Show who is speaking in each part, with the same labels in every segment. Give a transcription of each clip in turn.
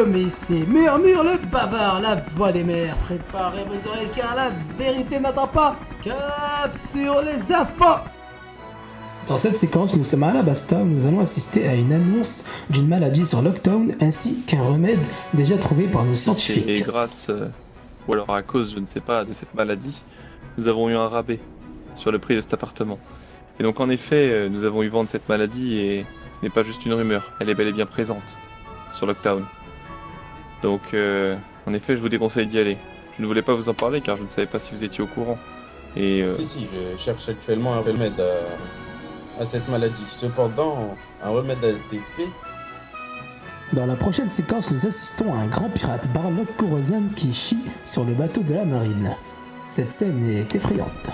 Speaker 1: mais c'est Murmure le bavard, la voix des mers. Préparez vos oreilles car la vérité n'attend pas. Cap sur les infos. Dans cette séquence, nous sommes à Alabasta où nous allons assister à une annonce d'une maladie sur Lockdown ainsi qu'un remède déjà trouvé par nos scientifiques.
Speaker 2: Et grâce, ou alors à cause, je ne sais pas, de cette maladie, nous avons eu un rabais sur le prix de cet appartement. Et donc en effet, nous avons eu vent de cette maladie et ce n'est pas juste une rumeur, elle est bel et bien présente sur Lockdown. Donc en effet, je vous déconseille d'y aller. Je ne voulais pas vous en parler car je ne savais pas si vous étiez au courant. Et
Speaker 3: Si, je cherche actuellement un remède à cette maladie. Cependant, un remède a été fait.
Speaker 1: Dans la prochaine séquence, nous assistons à un grand pirate, Barlock Corozan, qui chie sur le bateau de la marine. Cette scène est effrayante.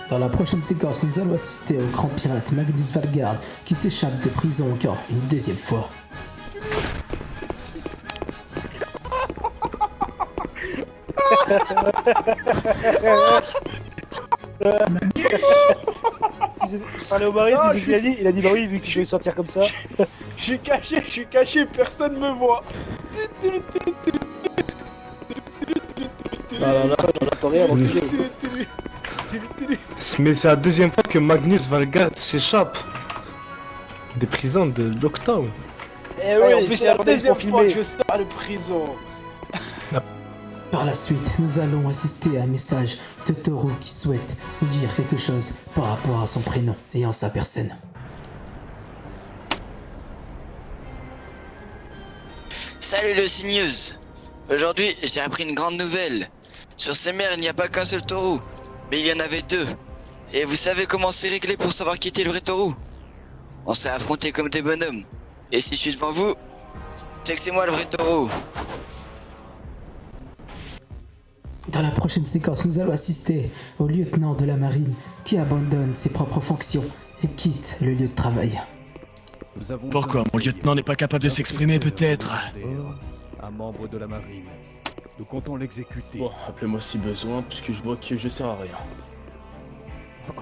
Speaker 1: Dans la prochaine séquence, nous allons assister au grand pirate Magnus Valgard qui s'échappe de prison encore une deuxième fois.
Speaker 4: Parlez au mari, il a dit bah oui, vu que je vais sortir comme ça.
Speaker 5: Je suis caché, personne me voit.
Speaker 4: Là, j'en attends rien avant de tuer.
Speaker 6: Mais c'est la deuxième fois que Magnus Valgard s'échappe des prisons de Lockdown.
Speaker 5: Eh
Speaker 4: Ouais, en
Speaker 5: oui,
Speaker 4: plus,
Speaker 5: c'est
Speaker 4: il a
Speaker 5: la
Speaker 4: demandé
Speaker 5: deuxième
Speaker 4: pour
Speaker 5: fois que
Speaker 4: filmer.
Speaker 5: je sors de prison.
Speaker 1: Par la suite, nous allons assister à un message de Toru qui souhaite nous dire quelque chose par rapport à son prénom et en sa personne.
Speaker 7: Salut le CNews. Aujourd'hui, j'ai appris une grande nouvelle. Sur ces mers, il n'y a pas qu'un seul taureau, mais il y en avait deux. Et vous savez comment c'est réglé pour savoir qui était le vrai taureau? On s'est affrontés comme des bonhommes. Et si je suis devant vous, c'est que c'est moi le vrai taureau.
Speaker 1: Dans la prochaine séquence, nous allons assister au lieutenant de la marine qui abandonne ses propres fonctions et quitte le lieu de travail.
Speaker 8: Pourquoi mon lieutenant n'est pas capable de s'exprimer peut-être?
Speaker 9: Un membre de la marine. Nous comptons l'exécuter.
Speaker 10: Bon, appelez-moi si besoin, puisque je vois que je sers à rien.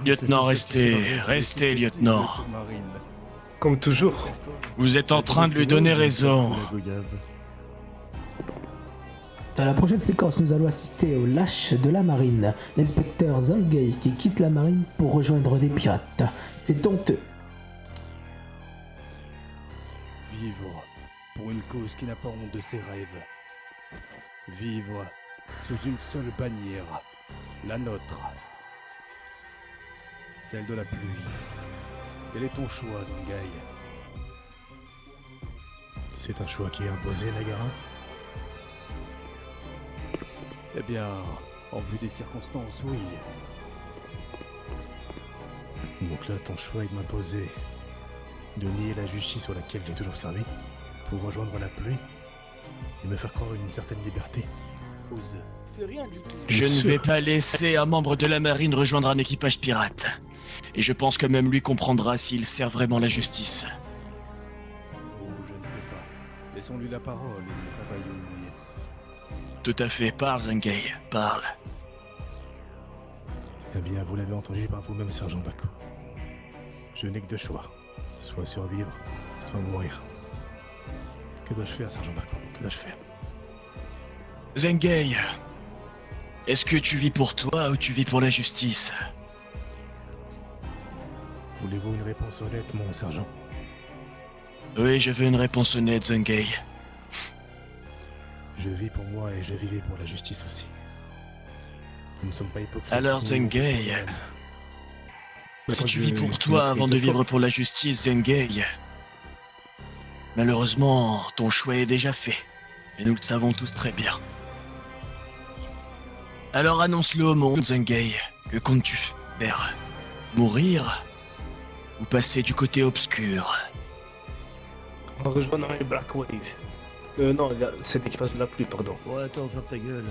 Speaker 8: Lieutenant, restez, lieutenant.
Speaker 6: Comme toujours.
Speaker 8: Vous êtes en train de lui donner raison.
Speaker 1: Dans la prochaine séquence, nous allons assister au lâche de la marine, l'inspecteur Zangei qui quitte la marine pour rejoindre des pirates. C'est honteux.
Speaker 9: Vivre pour une cause qui n'a pas honte de ses rêves. Vivre sous une seule bannière, la nôtre. Celle de la pluie. Quel est ton choix, Zangai? C'est un choix qui est imposé, Nagara? Eh bien, en vue des circonstances, oui. Donc là, ton choix est de m'imposer de nier la justice sur laquelle j'ai toujours servi pour rejoindre la pluie et me faire croire une certaine liberté. Ose.
Speaker 5: Fais rien du tout.
Speaker 8: Je ne vais pas laisser un membre de la marine rejoindre un équipage pirate. Et je pense que même lui comprendra s'il sert vraiment la justice.
Speaker 9: Oh, je ne sais pas. Laissons-lui la parole et ne pas bâillonner.
Speaker 8: Tout à fait, parle Zangei, parle.
Speaker 9: Eh bien, vous l'avez entendu par vous-même, Sergent Baku. Je n'ai que deux choix. Soit survivre, soit mourir. Que dois-je faire, Sergent Baku? Que dois-je faire?
Speaker 8: Zangei, est-ce que tu vis pour toi ou tu vis pour la justice?
Speaker 9: Voulez-vous une réponse honnête, mon sergent?
Speaker 8: Oui, je veux une réponse honnête, Zangei.
Speaker 9: Je vis pour moi et je vivais pour la justice aussi. Nous ne sommes pas hypocrites.
Speaker 8: Alors, Zangei, si tu vis pour toi avant de vivre pour la justice, Zangei, malheureusement, ton choix est déjà fait. Et nous le savons tous très bien. Alors annonce-le au monde, Zangei. Que comptes-tu faire? Mourir? Ou passer du côté obscur?
Speaker 6: En rejoignant les Black Wave. Non, c'est l'équipage de la pluie, pardon.
Speaker 10: Ouais, attends, ferme ta gueule.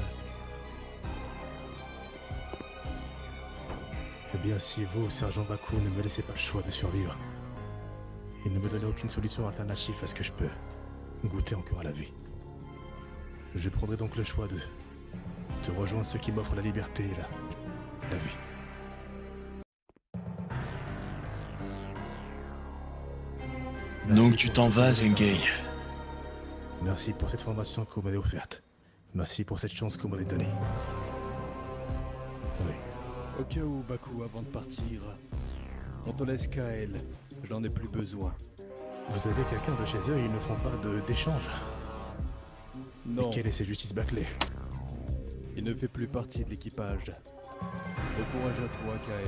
Speaker 9: Eh bien, si vous, Sergent Baku, ne me laissez pas le choix de survivre, et ne me donner aucune solution alternative à ce que je peux goûter encore à la vie. Je prendrai donc le choix de rejoindre ceux qui m'offrent la liberté et la vie. Merci
Speaker 8: Donc tu
Speaker 9: pour
Speaker 8: t'en
Speaker 9: toutes
Speaker 8: vas,
Speaker 9: ces
Speaker 8: Zengei.
Speaker 9: infos. Merci pour cette formation que vous m'avez offerte. Merci pour cette chance que vous m'avez donnée. Oui.
Speaker 11: Au cas où, Baku, avant de partir, on te laisse Kael. J'en ai plus besoin.
Speaker 9: Vous avez quelqu'un de chez eux et ils ne font pas d'échange.
Speaker 11: Non.
Speaker 9: Et quelle est cette justice bâclée?
Speaker 11: Il ne fait plus partie de l'équipage. Bon courage à toi, Kael.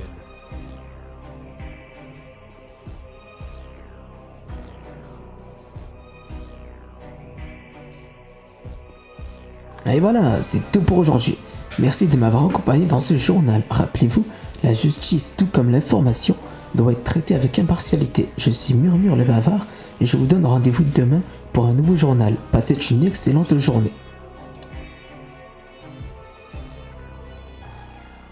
Speaker 1: Et voilà, c'est tout pour aujourd'hui. Merci de m'avoir accompagné dans ce journal. Rappelez-vous, la justice, tout comme l'information, doit être traitée avec impartialité. Je suis Murmure le Bavard et je vous donne rendez-vous demain pour un nouveau journal. Passez une excellente journée.